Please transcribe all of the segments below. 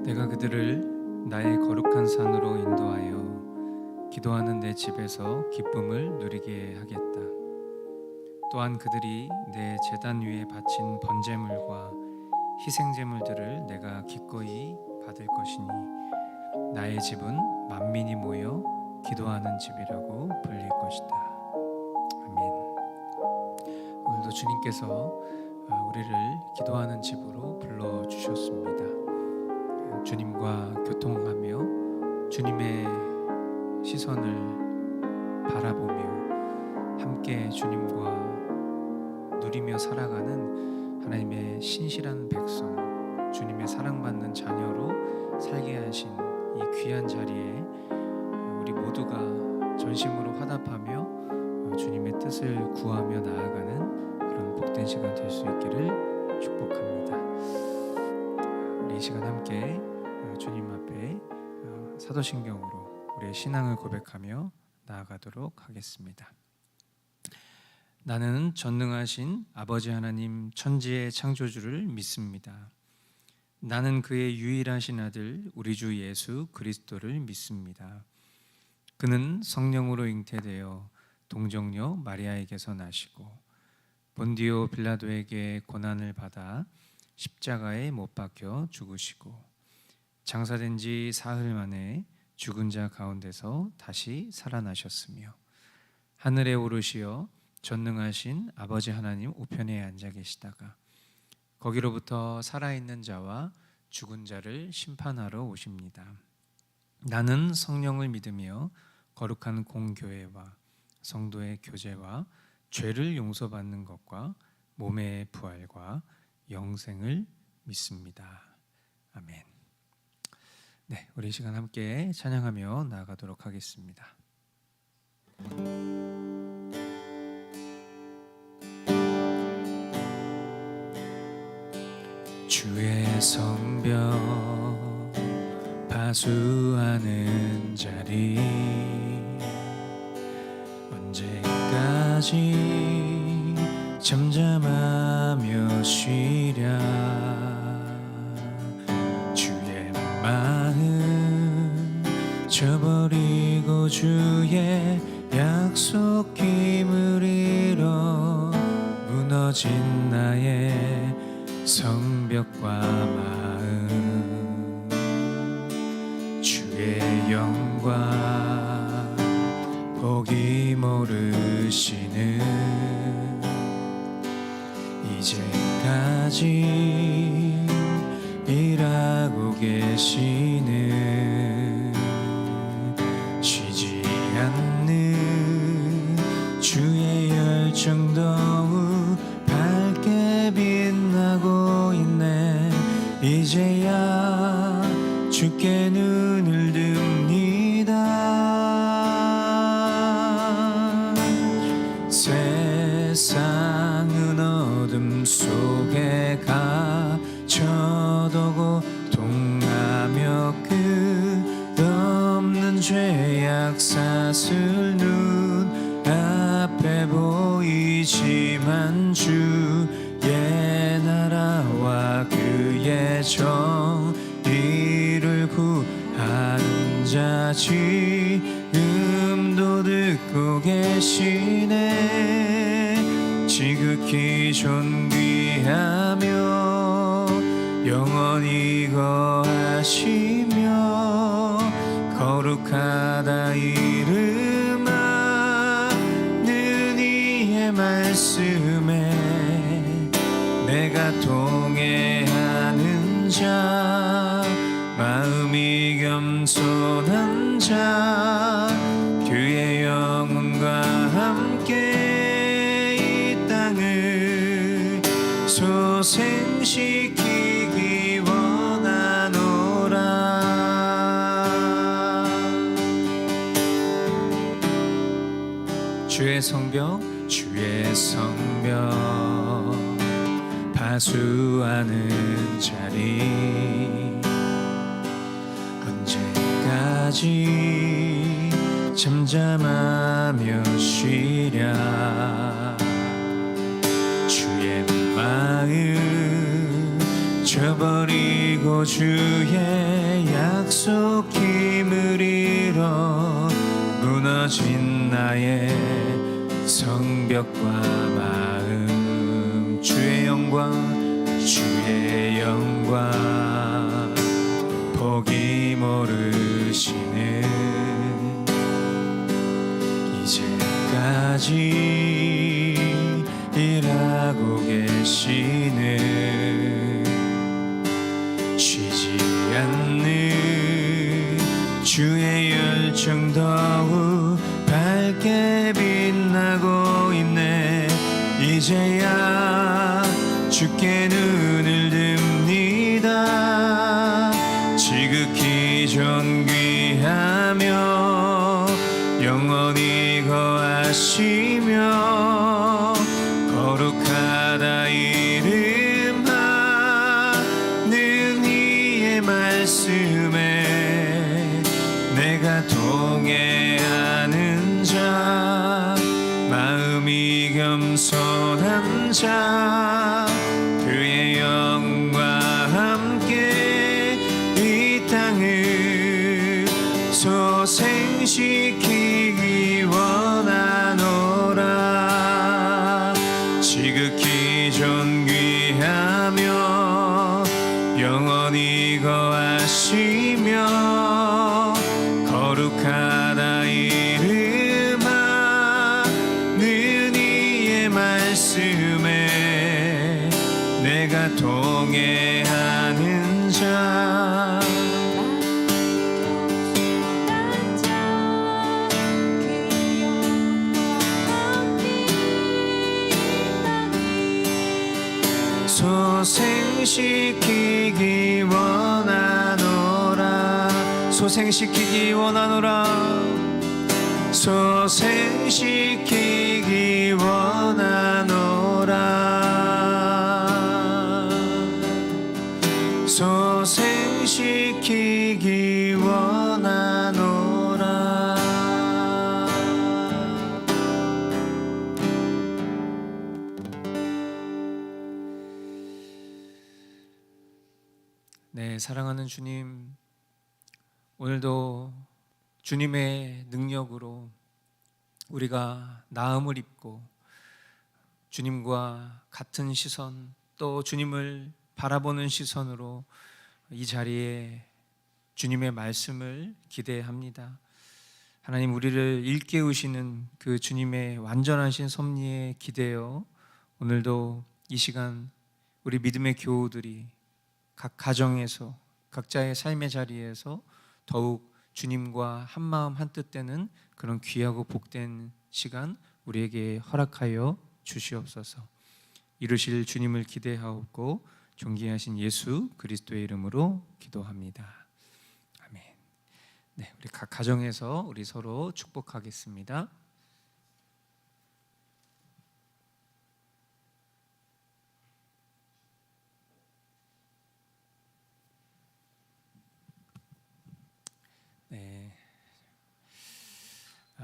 내가 그들을 나의 거룩한 산으로 인도하여 기도하는 내 집에서 기쁨을 누리게 하겠다. 또한 그들이 내 제단 위에 바친 번제물과 희생제물들을 내가 기꺼이 받을 것이니 나의 집은 만민이 모여 기도하는 집이라고 불릴 것이다. 아멘. 오늘도 주님께서 우리를 기도하는 집으로 불러주셨습니다. 주님과 교통하며 주님의 시선을 바라보며 함께 주님과 누리며 살아가는 하나님의 신실한 백성, 주님의 사랑받는 자녀로 살게 하신 이 귀한 자리에 우리 모두가 전심으로 화답하며 주님의 뜻을 구하며 나아가는 그런 복된 시간 될 수 있기를 축복합니다. 우리 이 시간 함께 주님 앞에 사도신경으로 우리의 신앙을 고백하며 나아가도록 하겠습니다. 나는 전능하신 아버지 하나님 천지의 창조주를 믿습니다. 나는 그의 유일하신 아들 우리 주 예수 그리스도를 믿습니다. 그는 성령으로 잉태되어 동정녀 마리아에게서 나시고 본디오 빌라도에게 고난을 받아 십자가에 못 박혀 죽으시고 장사된 지 사흘 만에 죽은 자 가운데서 다시 살아나셨으며 하늘에 오르시어 전능하신 아버지 하나님 우편에 앉아 계시다가 거기로부터 살아있는 자와 죽은 자를 심판하러 오십니다. 나는 성령을 믿으며 거룩한 공교회와 성도의 교제와 죄를 용서받는 것과 몸의 부활과 영생을 믿습니다. 아멘. 네, 우리 이 시간 함께 찬양하며 나아가도록 하겠습니다. 주의 성벽 파수하는 자리 언제까지 잠잠하며 쉬랴 주의 마음 저버리고 주의 약속 힘을 잃어 무너진 나의 성벽과 마음 주의 영광 보기 모르시는 이제까지 일하고 계시는 쉬지 않는 주의 열정 더욱 밝게 빛나고 있네. 이제야 주께 눈을 듭니다. 세상은 어둠 속에 갇혀도 고통하며 끝없는 죄악 사슬 눈 앞에 보이지만 주의 나라와 그의 정의를 구하는 자 지금도 듣고 계시네. 지극히 존귀하며 영원히 거하시며 거룩하다 이름하는 이의 말씀에 내가 동행하는 자 마음이 겸손한 자 그의 영혼과 함께 이 땅을 소생시키기 원하노라. 주의 성벽 주의 성벽 파수하는 자리 언제까지 잠잠하며 쉬랴 주의 마음 저버리고 주의 약속 힘을 잃어 무너진 나의 성벽과 마음 주의 영광 보기 모르시는 이제까지 일하고 계시는 쉬지 않는 주의 열정 더욱 밝게 빛나고 있네. 이제야 주께 눈을 듭니다. 지극히 존귀하며 영원히 거하시며 거룩하다 이름하는 이의 말씀에 내가 동행하는 자 마음이 겸손한 자 그의 영과 함께 이 땅을 소생시키기 원하노라. 지극히 존귀하며 영원히 거하시며 거룩하다 이름아 는 이의 말씀에 내가 동행하는 자 소생시키기 원하노라 소생시키기 원하노라 소생시키기 원하노라 소생시키기 원하노라. 네, 사랑하는 주님, 오늘도 주님의 능력으로 우리가 나음을 입고 주님과 같은 시선, 또 주님을 바라보는 시선으로 이 자리에 주님의 말씀을 기대합니다. 하나님, 우리를 일깨우시는 그 주님의 완전하신 섭리에 기대어 오늘도 이 시간 우리 믿음의 교우들이 각 가정에서 각자의 삶의 자리에서 더욱 주님과 한마음 한뜻 되는 그런 귀하고 복된 시간 우리에게 허락하여 주시옵소서. 이루실 주님을 기대하옵고 존귀하신 예수 그리스도의 이름으로 기도합니다. 아멘. 네, 우리 각 가정에서 우리 서로 축복하겠습니다. 네.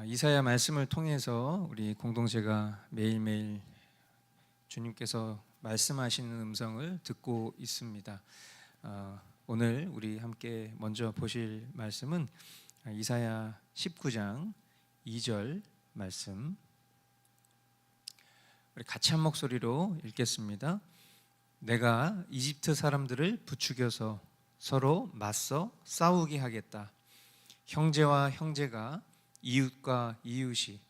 이사야 말씀을 통해서 우리 공동체가 매일매일 주님께서 말씀하시는 음성을 듣고 있습니다. 오늘 우리 함께 먼저 보실 말씀은 이사야 19장 2절 말씀. 우리 같이 한 목소리로 읽겠습니다. 내가 이집트 사람들을 부추겨서 서로 맞서 싸우게 하겠다. 형제와 형제가 이웃과 이웃이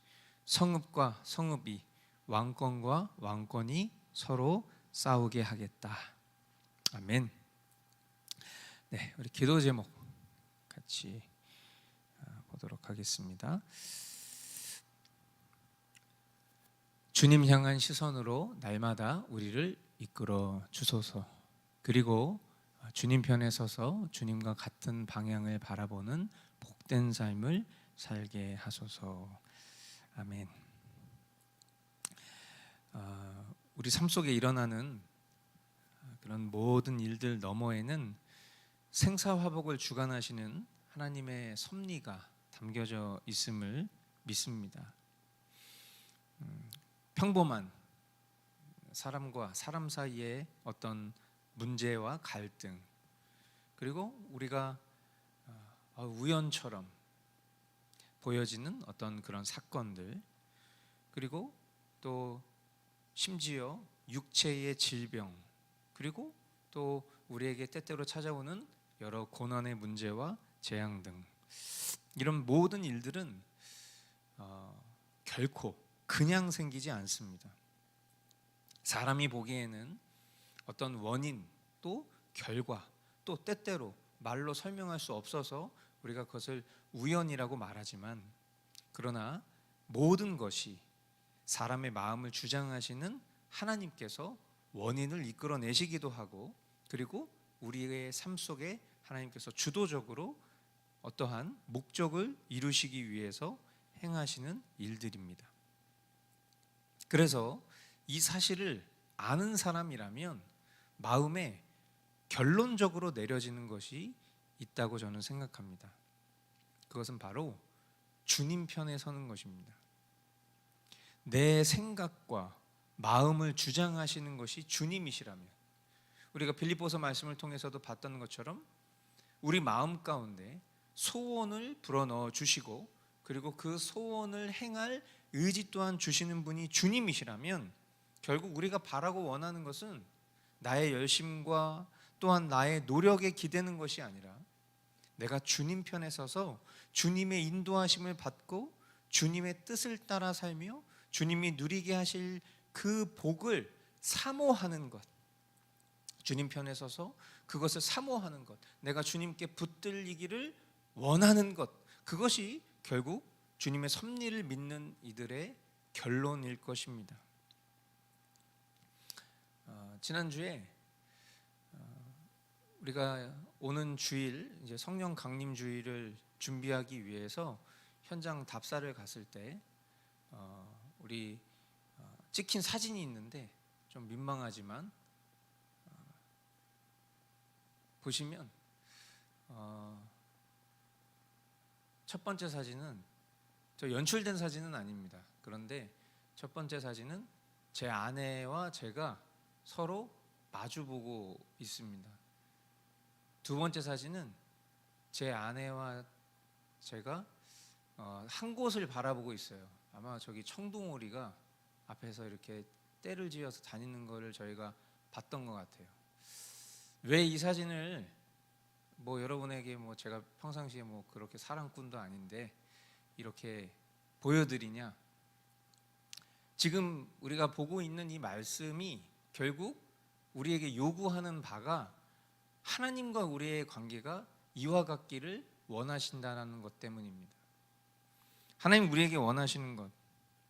성읍과 성읍이 왕권과 왕권이 서로 싸우게 하겠다. 아멘. 네, 우리 기도 제목 같이 보도록 하겠습니다. 주님 향한 시선으로 날마다 우리를 이끌어 주소서. 그리고 주님 편에 서서 주님과 같은 방향을 바라보는 복된 삶을 살게 하소서. 아멘. 우리 삶 속에 일어나는 그런 모든 일들 너머에는 생사화복을 주관하시는 하나님의 섭리가 담겨져 있음을 믿습니다. 평범한 사람과 사람 사이의 어떤 문제와 갈등, 그리고 우리가 우연처럼 보여지는 어떤 그런 사건들, 그리고 또 심지어 육체의 질병, 그리고 또 우리에게 때때로 찾아오는 여러 고난의 문제와 재앙 등 이런 모든 일들은 결코 그냥 생기지 않습니다. 사람이 보기에는 어떤 원인 또 결과 또 때때로 말로 설명할 수 없어서 우리가 그것을 우연이라고 말하지만, 그러나 모든 것이 사람의 마음을 주장하시는 하나님께서 원인을 이끌어내시기도 하고, 그리고 우리의 삶 속에 하나님께서 주도적으로 어떠한 목적을 이루시기 위해서 행하시는 일들입니다. 그래서 이 사실을 아는 사람이라면 마음에 결론적으로 내려지는 것이 있다고 저는 생각합니다. 그것은 바로 주님 편에 서는 것입니다. 내 생각과 마음을 주장하시는 것이 주님이시라면, 우리가 빌립보서 말씀을 통해서도 봤던 것처럼 우리 마음 가운데 소원을 불어넣어 주시고, 그리고 그 소원을 행할 의지 또한 주시는 분이 주님이시라면, 결국 우리가 바라고 원하는 것은 나의 열심과 어떠한 나의 노력에 기대는 것이 아니라 내가 주님 편에 서서 주님의 인도하심을 받고 주님의 뜻을 따라 살며 주님이 누리게 하실 그 복을 사모하는 것, 주님 편에 서서 그것을 사모하는 것, 내가 주님께 붙들리기를 원하는 것, 그것이 결국 주님의 섭리를 믿는 이들의 결론일 것입니다. 지난주에 우리가 오는 주일 이제 성령 강림 주일을 준비하기 위해서 현장 답사를 갔을 때 우리 찍힌 사진이 있는데 좀 민망하지만 보시면 첫 번째 사진은 저 연출된 사진은 아닙니다. 그런데 첫 번째 사진은 제 아내와 제가 서로 마주보고 있습니다. 두 번째 사진은 제 아내와 제가 한 곳을 바라보고 있어요. 아마 저기 청둥오리가 앞에서 이렇게 떼를 지어서 다니는 거를 저희가 봤던 것 같아요. 왜 이 사진을 여러분에게 제가 평상시에 그렇게 사랑꾼도 아닌데 이렇게 보여드리냐? 지금 우리가 보고 있는 이 말씀이 결국 우리에게 요구하는 바가 하나님과 우리의 관계가 이와 같기를 원하신다는 것 때문입니다. 하나님 우리에게 원하시는 것,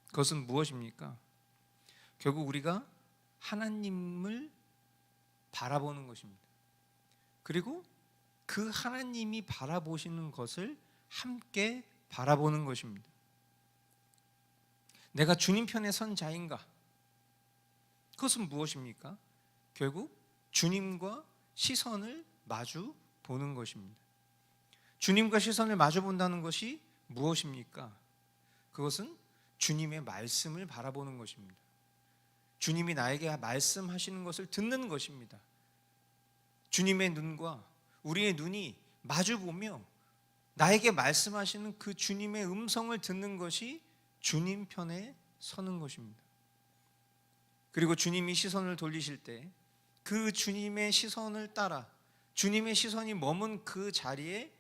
그것은 무엇입니까? 결국 우리가 하나님을 바라보는 것입니다. 그리고 그 하나님이 바라보시는 것을 함께 바라보는 것입니다. 내가 주님 편에 선 자인가? 그것은 무엇입니까? 결국 주님과 시선을 마주 보는 것입니다. 주님과 시선을 마주 본다는 것이 무엇입니까? 그것은 주님의 말씀을 바라보는 것입니다. 주님이 나에게 말씀하시는 것을 듣는 것입니다. 주님의 눈과 우리의 눈이 마주 보며 나에게 말씀하시는 그 주님의 음성을 듣는 것이 주님 편에 서는 것입니다. 그리고 주님이 시선을 돌리실 때 그 주님의 시선을 따라 주님의 시선이 머문 그 자리에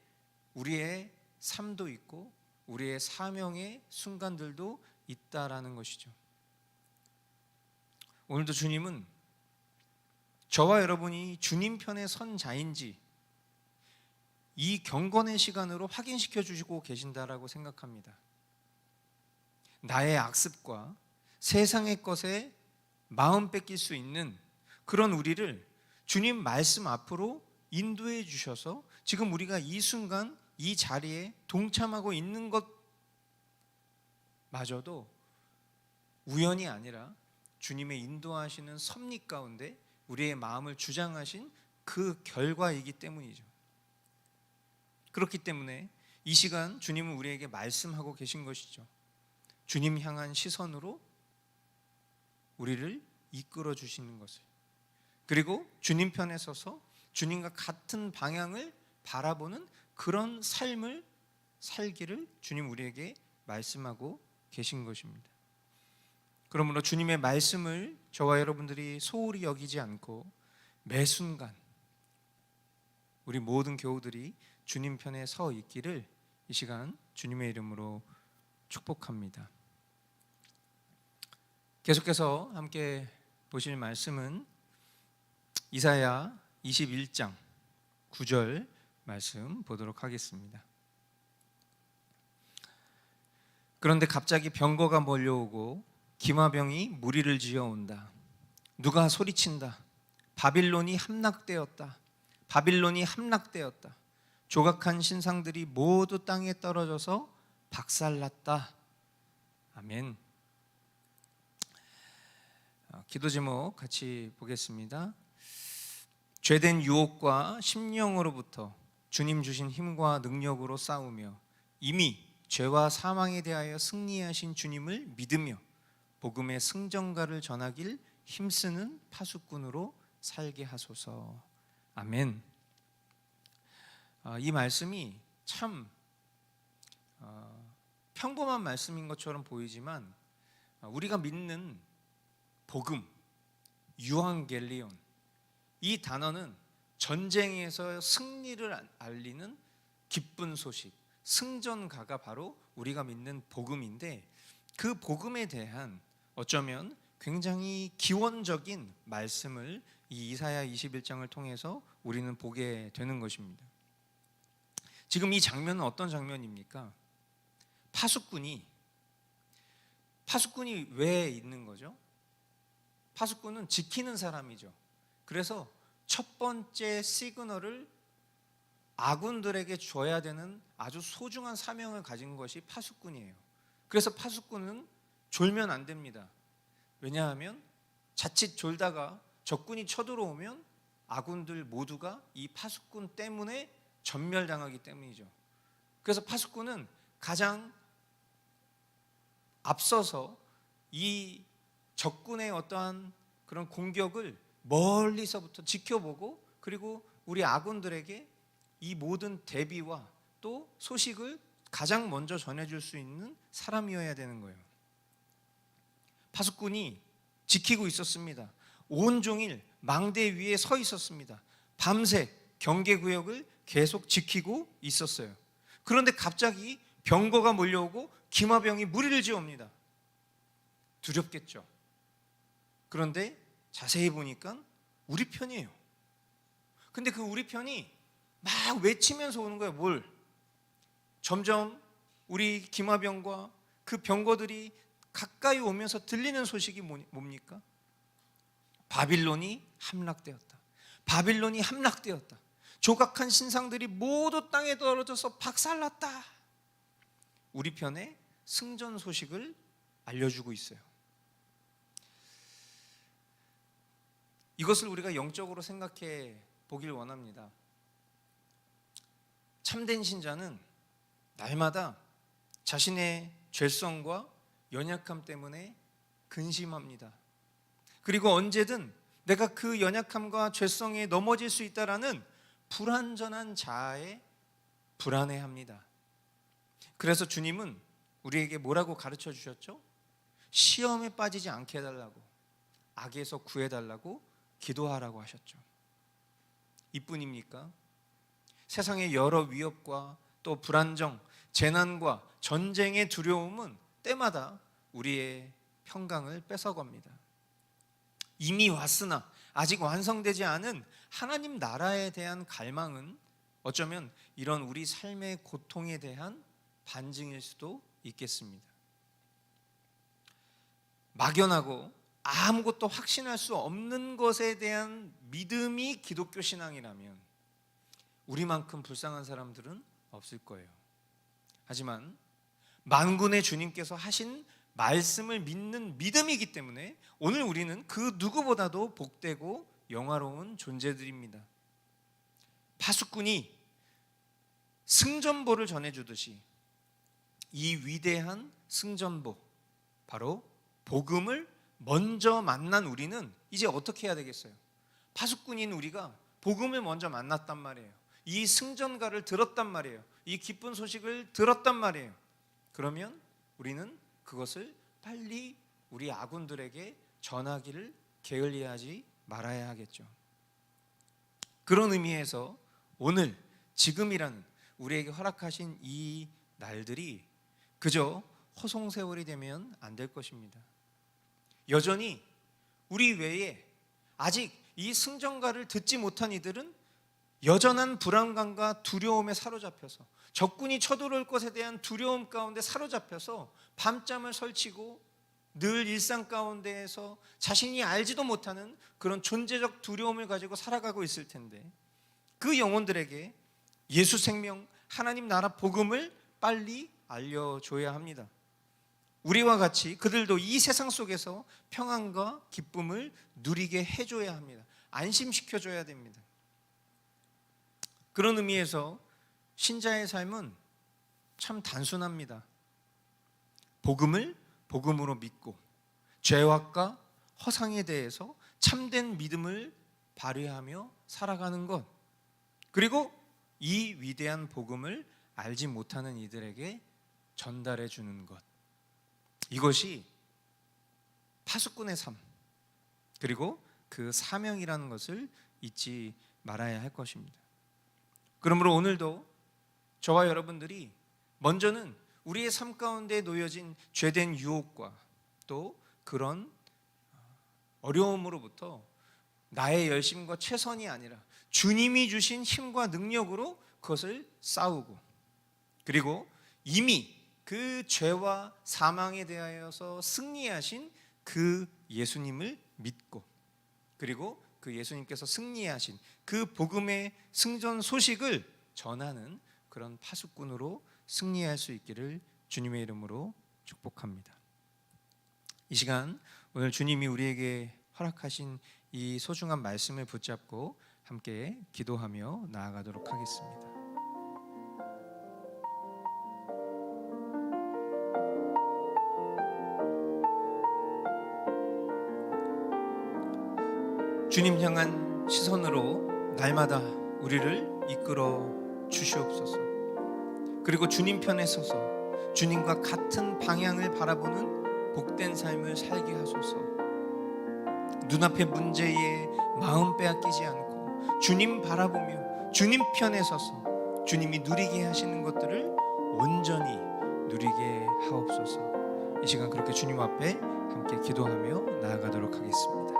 우리의 삶도 있고 우리의 사명의 순간들도 있다라는 것이죠. 오늘도 주님은 저와 여러분이 주님 편에 선 자인지 이 경건의 시간으로 확인시켜 주시고 계신다라고 생각합니다. 나의 악습과 세상의 것에 마음 뺏길 수 있는 그런 우리를 주님 말씀 앞으로 인도해 주셔서 지금 우리가 이 순간 이 자리에 동참하고 있는 것마저도 우연이 아니라 주님의 인도하시는 섭리 가운데 우리의 마음을 주장하신 그 결과이기 때문이죠. 그렇기 때문에 이 시간 주님은 우리에게 말씀하고 계신 것이죠. 주님 향한 시선으로 우리를 이끌어 주시는 것을, 그리고 주님 편에 서서 주님과 같은 방향을 바라보는 그런 삶을 살기를 주님 우리에게 말씀하고 계신 것입니다. 그러므로 주님의 말씀을 저와 여러분들이 소홀히 여기지 않고 매 순간 우리 모든 교우들이 주님 편에 서 있기를 이 시간 주님의 이름으로 축복합니다. 계속해서 함께 보실 말씀은 이사야 21장 9절 말씀 보도록 하겠습니다. 그런데 갑자기 병거가 몰려오고 기마병이 무리를 지어온다. 누가 소리친다. 바빌론이 함락되었다. 바빌론이 함락되었다. 조각한 신상들이 모두 땅에 떨어져서 박살났다. 아멘. 기도 제목 같이 보겠습니다. 죄된 유혹과 심령으로부터 주님 주신 힘과 능력으로 싸우며 이미 죄와 사망에 대하여 승리하신 주님을 믿으며 복음의 승전가를 전하길 힘쓰는 파수꾼으로 살게 하소서. 아멘. 이 말씀이 참 평범한 말씀인 것처럼 보이지만 우리가 믿는 복음, 유앙겔리온, 이 단어는 전쟁에서 승리를 알리는 기쁜 소식, 승전가가 바로 우리가 믿는 복음인데, 그 복음에 대한 어쩌면 굉장히 기원적인 말씀을 이 이사야 21장을 통해서 우리는 보게 되는 것입니다. 지금 이 장면은 어떤 장면입니까? 파수꾼이 왜 있는 거죠? 파수꾼은 지키는 사람이죠. 그래서 첫 번째 시그널을 아군들에게 줘야 되는 아주 소중한 사명을 가진 것이 파수꾼이에요. 그래서 파수꾼은 졸면 안 됩니다. 왜냐하면 자칫 졸다가 적군이 쳐들어오면 아군들 모두가 이 파수꾼 때문에 전멸당하기 때문이죠. 그래서 파수꾼은 가장 앞서서 이 적군의 어떠한 그런 공격을 멀리서부터 지켜보고, 그리고 우리 아군들에게 이 모든 대비와 또 소식을 가장 먼저 전해줄 수 있는 사람이어야 되는 거예요. 파수꾼이 지키고 있었습니다. 온종일 망대 위에 서 있었습니다. 밤새 경계구역을 계속 지키고 있었어요. 그런데 갑자기 병거가 몰려오고 기마병이 무리를 지어옵니다. 두렵겠죠. 그런데 자세히 보니까 우리 편이에요. 근데 그 우리 편이 막 외치면서 오는 거예요. 뭘? 점점 우리 기마병과 그 병거들이 가까이 오면서 들리는 소식이 뭡니까? 바빌론이 함락되었다. 바빌론이 함락되었다. 조각한 신상들이 모두 땅에 떨어져서 박살났다. 우리 편의 승전 소식을 알려주고 있어요. 이것을 우리가 영적으로 생각해 보길 원합니다. 참된 신자는 날마다 자신의 죄성과 연약함 때문에 근심합니다. 그리고 언제든 내가 그 연약함과 죄성에 넘어질 수 있다라는 불완전한 자아에 불안해합니다. 그래서 주님은 우리에게 뭐라고 가르쳐 주셨죠? 시험에 빠지지 않게 해달라고, 악에서 구해달라고 기도하라고 하셨죠. 이뿐입니까? 세상의 여러 위협과 또 불안정, 재난과 전쟁의 두려움은 때마다 우리의 평강을 뺏어갑니다. 이미 왔으나 아직 완성되지 않은 하나님 나라에 대한 갈망은 어쩌면 이런 우리 삶의 고통에 대한 반증일 수도 있겠습니다. 막연하고 아무것도 확신할 수 없는 것에 대한 믿음이 기독교 신앙이라면 우리만큼 불쌍한 사람들은 없을 거예요. 하지만 만군의 주님께서 하신 말씀을 믿는 믿음이기 때문에 오늘 우리는 그 누구보다도 복되고 영화로운 존재들입니다. 파수꾼이 승전보를 전해주듯이 이 위대한 승전보, 바로 복음을 먼저 만난 우리는 이제 어떻게 해야 되겠어요? 파수꾼인 우리가 복음을 먼저 만났단 말이에요. 이 승전가를 들었단 말이에요. 이 기쁜 소식을 들었단 말이에요. 그러면 우리는 그것을 빨리 우리 아군들에게 전하기를 게을리하지 말아야 하겠죠. 그런 의미에서 오늘 지금이라는 우리에게 허락하신 이 날들이 그저 허송세월이 되면 안 될 것입니다. 여전히 우리 외에 아직 이 승전가를 듣지 못한 이들은 여전한 불안감과 두려움에 사로잡혀서, 적군이 쳐들어올 것에 대한 두려움 가운데 사로잡혀서 밤잠을 설치고 늘 일상 가운데에서 자신이 알지도 못하는 그런 존재적 두려움을 가지고 살아가고 있을 텐데, 그 영혼들에게 예수 생명, 하나님 나라 복음을 빨리 알려줘야 합니다. 우리와 같이 그들도 이 세상 속에서 평안과 기쁨을 누리게 해줘야 합니다. 안심시켜줘야 됩니다. 그런 의미에서 신자의 삶은 참 단순합니다. 복음을 복음으로 믿고 죄악과 허상에 대해서 참된 믿음을 발휘하며 살아가는 것, 그리고 이 위대한 복음을 알지 못하는 이들에게 전달해 주는 것, 이것이 파수꾼의 삶, 그리고 그 사명이라는 것을 잊지 말아야 할 것입니다. 그러므로 오늘도 저와 여러분들이 먼저는 우리의 삶 가운데 놓여진 죄된 유혹과 또 그런 어려움으로부터 나의 열심과 최선이 아니라 주님이 주신 힘과 능력으로 그것을 싸우고, 그리고 이미 그 죄와 사망에 대하여서 승리하신 그 예수님을 믿고, 그리고 그 예수님께서 승리하신 그 복음의 승전 소식을 전하는 그런 파수꾼으로 승리할 수 있기를 주님의 이름으로 축복합니다. 이 시간 오늘 주님이 우리에게 허락하신 이 소중한 말씀을 붙잡고 함께 기도하며 나아가도록 하겠습니다. 주님 향한 시선으로 날마다 우리를 이끌어 주시옵소서. 그리고 주님 편에 서서 주님과 같은 방향을 바라보는 복된 삶을 살게 하소서. 눈앞의 문제에 마음 빼앗기지 않고 주님 바라보며 주님 편에 서서 주님이 누리게 하시는 것들을 온전히 누리게 하옵소서. 이 시간 그렇게 주님 앞에 함께 기도하며 나아가도록 하겠습니다.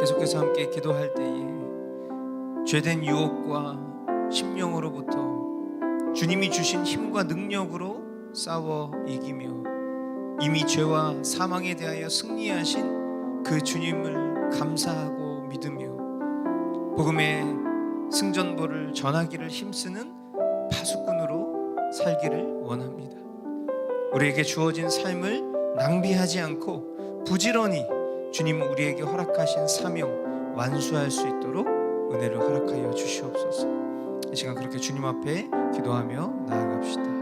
계속해서 함께 기도할 때에 죄된 유혹과 심령으로부터 주님이 주신 힘과 능력으로 싸워 이기며 이미 죄와 사망에 대하여 승리하신 그 주님을 감사하고 믿으며 복음의 승전보를 전하기를 힘쓰는 파수꾼으로 살기를 원합니다. 우리에게 주어진 삶을 낭비하지 않고 부지런히 주님 우리에게 허락하신 사명 완수할 수 있도록 은혜를 허락하여 주시옵소서. 이 시간 그렇게 주님 앞에 기도하며 나아갑시다.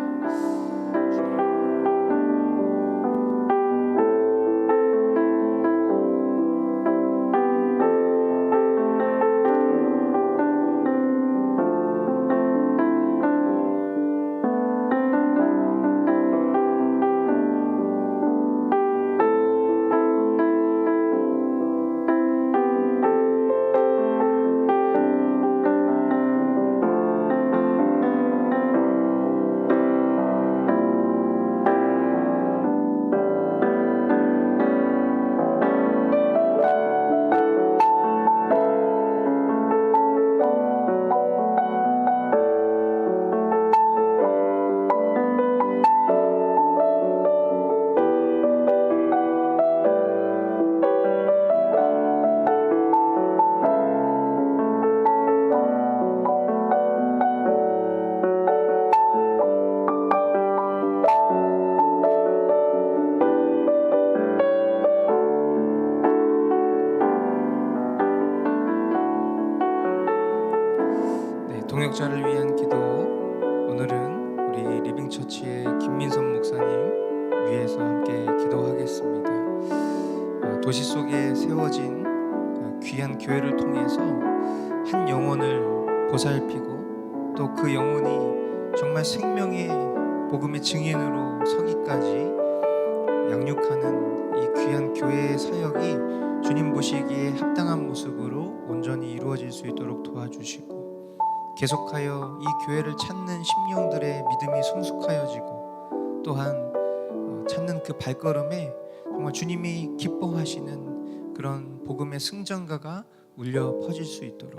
동역자를 위한 기도. 오늘은 우리 리빙처치의 김민선 목사님 위해서 함께 기도하겠습니다. 도시 속에 세워진 귀한 교회를 통해서 한 영혼을 보살피고 또 그 영혼이 정말 생명의 복음의 증인으로 서기까지 양육하는 이 귀한 교회의 사역이 주님 보시기에 합당한 모습으로 온전히 이루어질 수 있도록 도와주시고, 계속하여 이 교회를 찾는 심령들의 믿음이 성숙하여지고 또한 찾는 그 발걸음에 정말 주님이 기뻐하시는 그런 복음의 승전가가 울려 퍼질 수 있도록,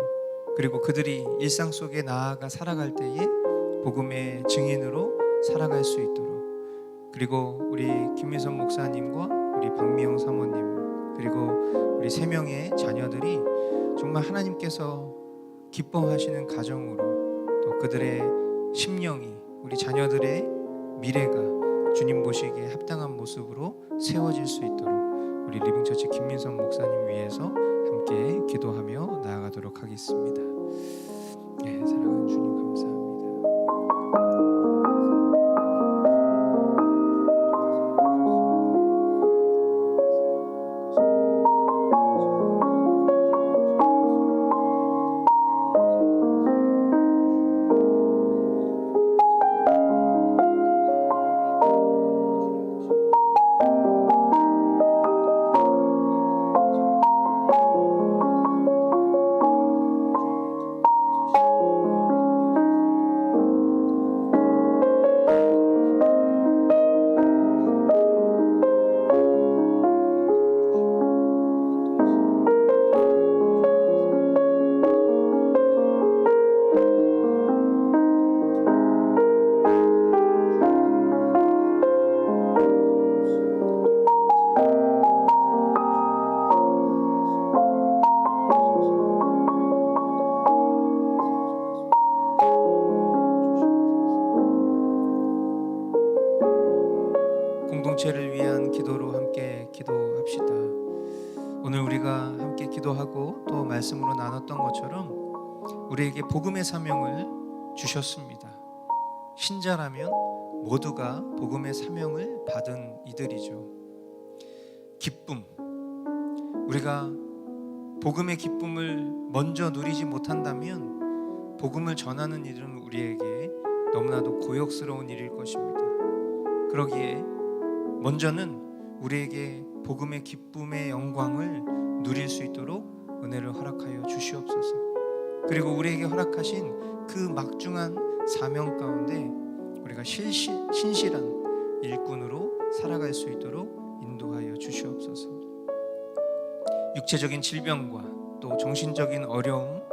그리고 그들이 일상 속에 나아가 살아갈 때에 복음의 증인으로 살아갈 수 있도록, 그리고 우리 김민선 목사님과 우리 박미영 사모님 그리고 우리 3명의 자녀들이 정말 하나님께서 기뻐하시는 가정으로, 또 그들의 심령이, 우리 자녀들의 미래가 주님 보시기에 합당한 모습으로 세워질 수 있도록 우리 리빙처치 김민선 목사님 위해서 함께 기도하며 나아가도록 하겠습니다. 사랑하는 주님 감사합니다. 공동체를 위한 기도로 함께 기도합시다. 오늘 우리가 함께 기도하고 또 말씀으로 나눴던 것처럼 우리에게 복음의 사명을 주셨습니다. 신자라면 모두가 복음의 사명을 받은 이들이죠. 기쁨, 우리가 복음의 기쁨을 먼저 누리지 못한다면 복음을 전하는 일은 우리에게 너무나도 고역스러운 일일 것입니다. 그러기에 먼저는 우리에게 복음의 기쁨의 영광을 누릴 수 있도록 은혜를 허락하여 주시옵소서. 그리고 우리에게 허락하신 그 막중한 사명 가운데 우리가 신실한 일꾼으로 살아갈 수 있도록 인도하여 주시옵소서. 육체적인 질병과 또 정신적인 어려움,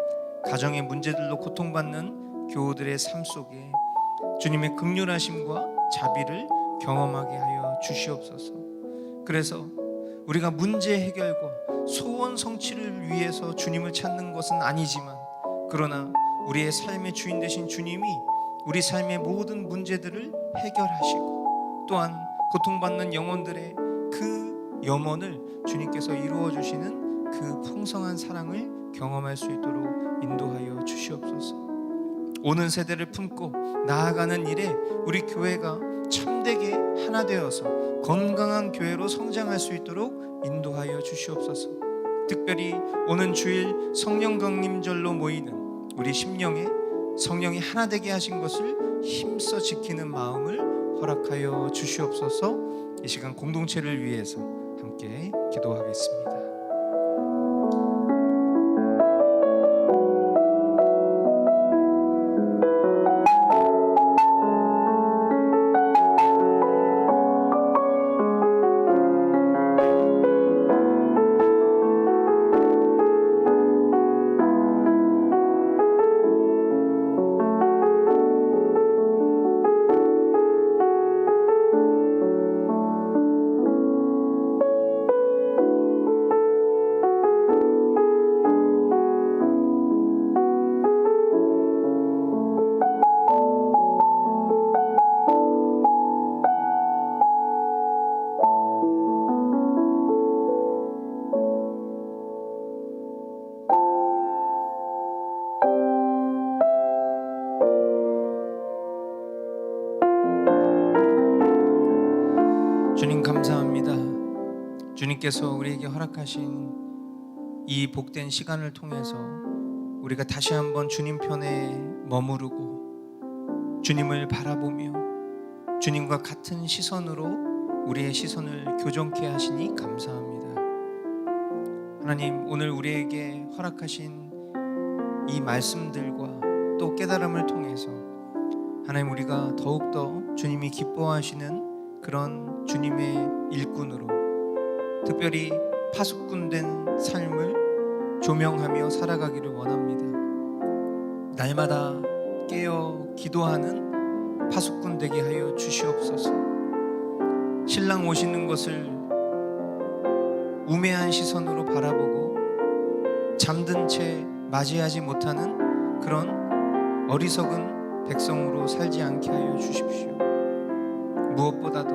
가정의 문제들로 고통받는 교우들의 삶 속에 주님의 긍휼하심과 자비를 경험하게 하여 주시옵소서. 그래서 우리가 문제 해결과 소원 성취를 위해서 주님을 찾는 것은 아니지만, 그러나 우리의 삶의 주인 되신 주님이 우리 삶의 모든 문제들을 해결하시고 또한 고통받는 영혼들의 그 염원을 주님께서 이루어 주시는 그 풍성한 사랑을 경험할 수 있도록 인도하여 주시옵소서. 오는 세대를 품고 나아가는 일에 우리 교회가 참되게 하나 되어서 건강한 교회로 성장할 수 있도록 인도하여 주시옵소서. 특별히 오는 주일 성령 강림절로 모이는 우리 심령에 성령이 하나 되게 하신 것을 힘써 지키는 마음을 허락하여 주시옵소서. 이 시간 공동체를 위해서 함께 기도하겠습니다. 주님 감사합니다. 주님께서 우리에게 허락하신 이 복된 시간을 통해서 우리가 다시 한번 주님 편에 머무르고 주님을 바라보며 주님과 같은 시선으로 우리의 시선을 교정케 하시니 감사합니다. 하나님, 오늘 우리에게 허락하신 이 말씀들과 또 깨달음을 통해서 하나님 우리가 더욱더 주님이 기뻐하시는 그런 주님의 일꾼으로 특별히 파수꾼된 삶을 조명하며 살아가기를 원합니다. 날마다 깨어 기도하는 파수꾼 되게 하여 주시옵소서. 신랑 오시는 것을 우매한 시선으로 바라보고 잠든 채 맞이하지 못하는 그런 어리석은 백성으로 살지 않게 하여 주십시오. 무엇보다도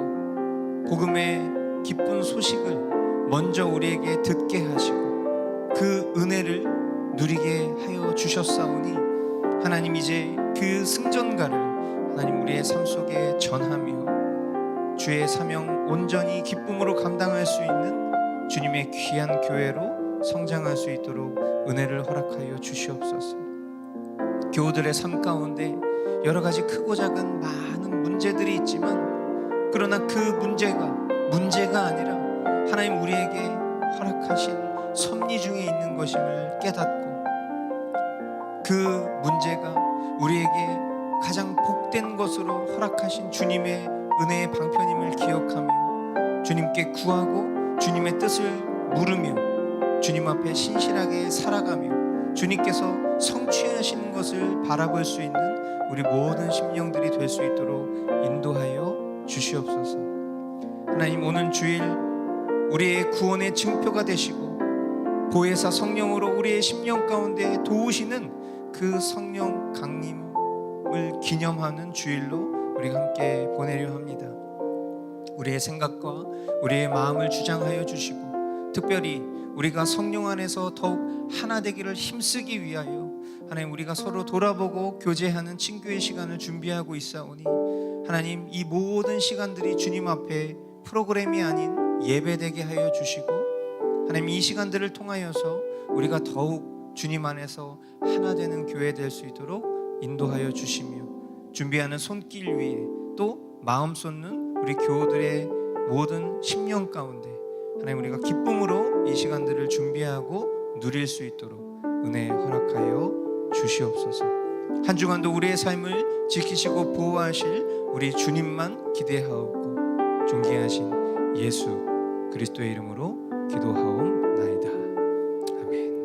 복음의 기쁜 소식을 먼저 우리에게 듣게 하시고 그 은혜를 누리게 하여 주셨사오니 하나님 이제 그 승전가를 하나님 우리의 삶 속에 전하며 주의 사명 온전히 기쁨으로 감당할 수 있는 주님의 귀한 교회로 성장할 수 있도록 은혜를 허락하여 주시옵소서. 교우들의 삶 가운데 여러 가지 크고 작은 많은 문제들이 있지만 그러나 그 문제가 아니라 하나님 우리에게 허락하신 섭리 중에 있는 것임을 깨닫고 그 문제가 우리에게 가장 복된 것으로 허락하신 주님의 은혜의 방편임을 기억하며 주님께 구하고 주님의 뜻을 물으며 주님 앞에 신실하게 살아가며 주님께서 성취하시는 것을 바라볼 수 있는 우리 모든 심령들이 될 수 있도록 인도하여 주시옵소서. 하나님 오늘 주일 우리의 구원의 증표가 되시고 보혜사 성령으로 우리의 심령 가운데 도우시는 그 성령 강림을 기념하는 주일로 우리가 함께 보내려 합니다. 우리의 생각과 우리의 마음을 주장하여 주시고 특별히 우리가 성령 안에서 더욱 하나 되기를 힘쓰기 위하여 하나님 우리가 서로 돌아보고 교제하는 친교의 시간을 준비하고 있사오니 하나님 이 모든 시간들이 주님 앞에 프로그램이 아닌 예배되게 하여 주시고 하나님 이 시간들을 통하여서 우리가 더욱 주님 안에서 하나 되는 교회 될 수 있도록 인도하여 주시며 준비하는 손길 위에 또 마음 쏟는 우리 교우들의 모든 심령 가운데 하나님 우리가 기쁨으로 이 시간들을 준비하고 누릴 수 있도록 은혜 허락하여 주시옵소서. 한 주간도 우리의 삶을 지키시고 보호하실 우리 주님만 기대하옵고 존귀하신 예수 그리스도의 이름으로 기도하옵나이다. 아멘.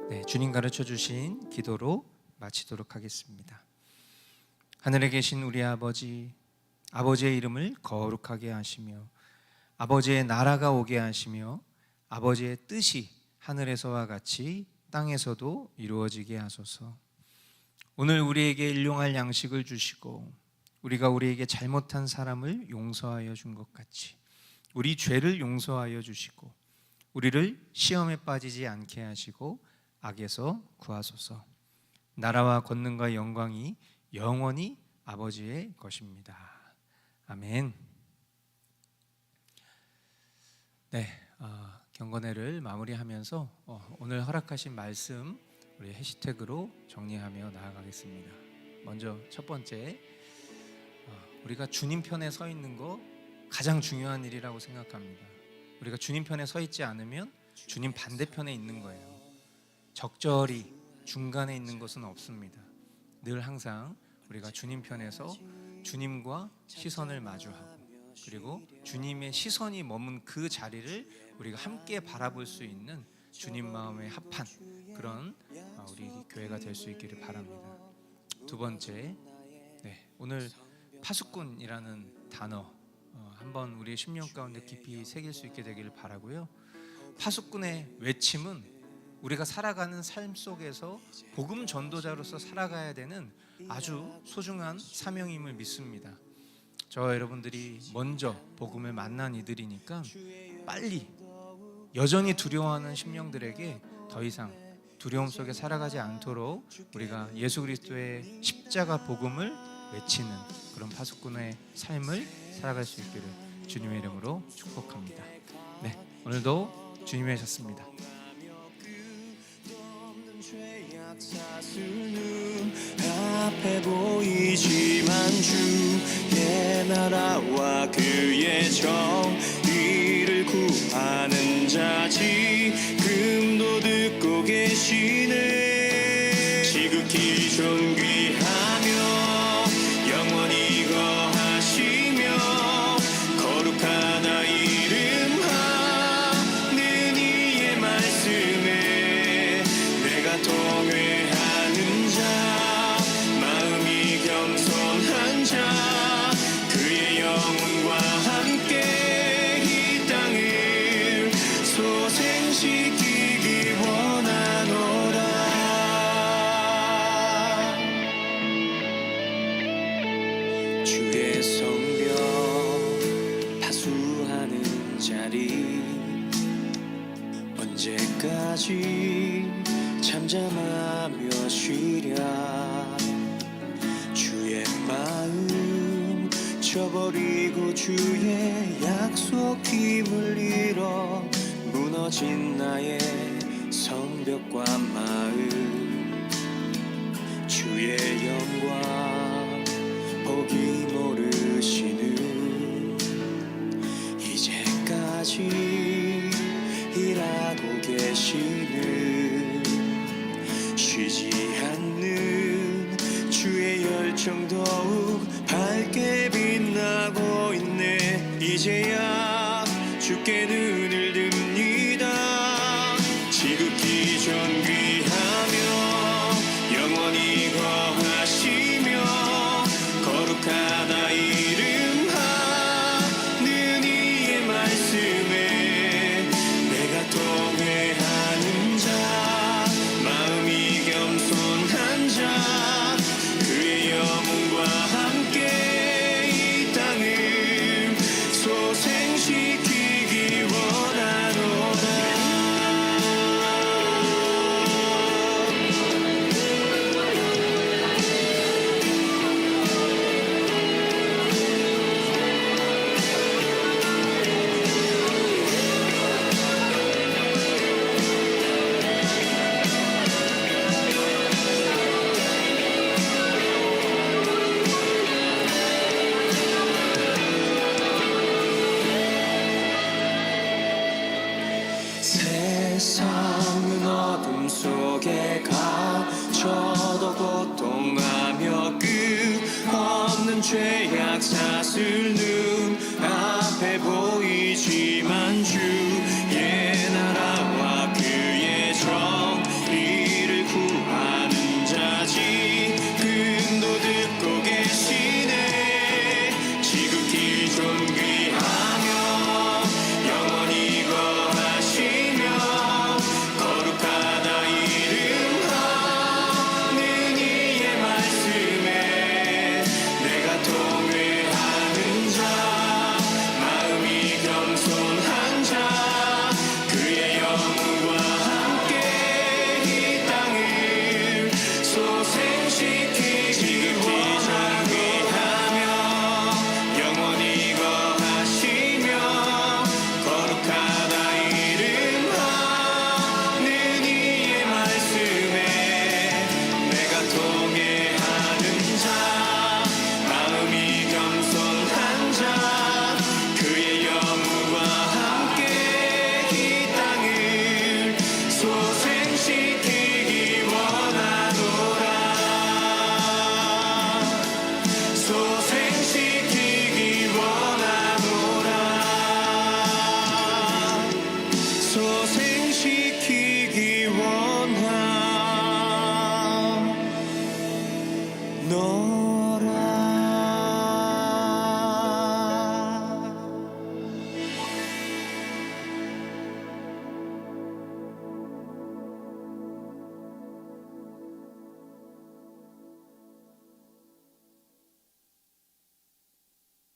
네, 주님 가르쳐 주신 기도로 마치도록 하겠습니다. 하늘에 계신 우리 아버지, 아버지의 이름을 거룩하게 하시며 아버지의 나라가 오게 하시며 아버지의 뜻이 하늘에서와 같이 땅에서도 이루어지게 하소서. 오늘 우리에게 일용할 양식을 주시고 우리가 우리에게 잘못한 사람을 용서하여 준 것 같이 우리 죄를 용서하여 주시고 우리를 시험에 빠지지 않게 하시고 악에서 구하소서. 나라와 권능과 영광이 영원히 아버지의 것입니다. 아멘. 네, 경건회를 마무리하면서 오늘 허락하신 말씀 우리 해시태그로 정리하며 나아가겠습니다. 먼저 첫 번째, 우리가 주님 편에 서 있는 거 가장 중요한 일이라고 생각합니다. 우리가 주님 편에 서 있지 않으면 주님 반대편에 있는 거예요. 적절히 중간에 있는 것은 없습니다. 늘 항상 우리가 주님 편에서 주님과 시선을 마주하고 그리고 주님의 시선이 머문 그 자리를 우리가 함께 바라볼 수 있는 주님 마음에 합한 그런 우리 교회가 될 수 있기를 바랍니다. 두 번째, 오늘 파수꾼이라는 단어 한번 우리의 심령 가운데 깊이 새길 수 있게 되기를 바라고요. 파수꾼의 외침은 우리가 살아가는 삶 속에서 복음 전도자로서 살아가야 되는 아주 소중한 사명임을 믿습니다. 저와 여러분들이 먼저 복음을 만난 이들이니까 빨리 여전히 두려워하는 심령들에게 더 이상 두려움 속에 살아가지 않도록 우리가 예수 그리스도의 십자가 복음을 외치는 그런 파수꾼의 삶을 살아갈 수 있기를 주님의 이름으로 축복합니다. 네, 오늘도 주님이 하셨습니다. 앞에 보이지만 주의 나라와 그의 정의를 구하는 자 지금도 듣고 계시네. 주의 성벽 파수하는 자리 언제까지 잠잠하며 쉬랴 주의 마음 저버리고 주의 약속 힘을 잃어 무너진 나의 성벽과 마음 주의 영광 보기 모르시는 이제까지 일하고 계시는 쉬지 않는 주의 열정 더욱 밝게 빛나고 있네 이제야 주께 눈을 듭니다 지극히 존귀하며 영원히 거하시며 거룩하다 이름하는 이의 말씀에 내가 통회하는 자 마음이 겸손한 자 그의 영혼과 함께 이 땅을 소생시키기 원하노라 세상은 어둠 속에 갇혀도 고통하며 끝없는 죄악 사슬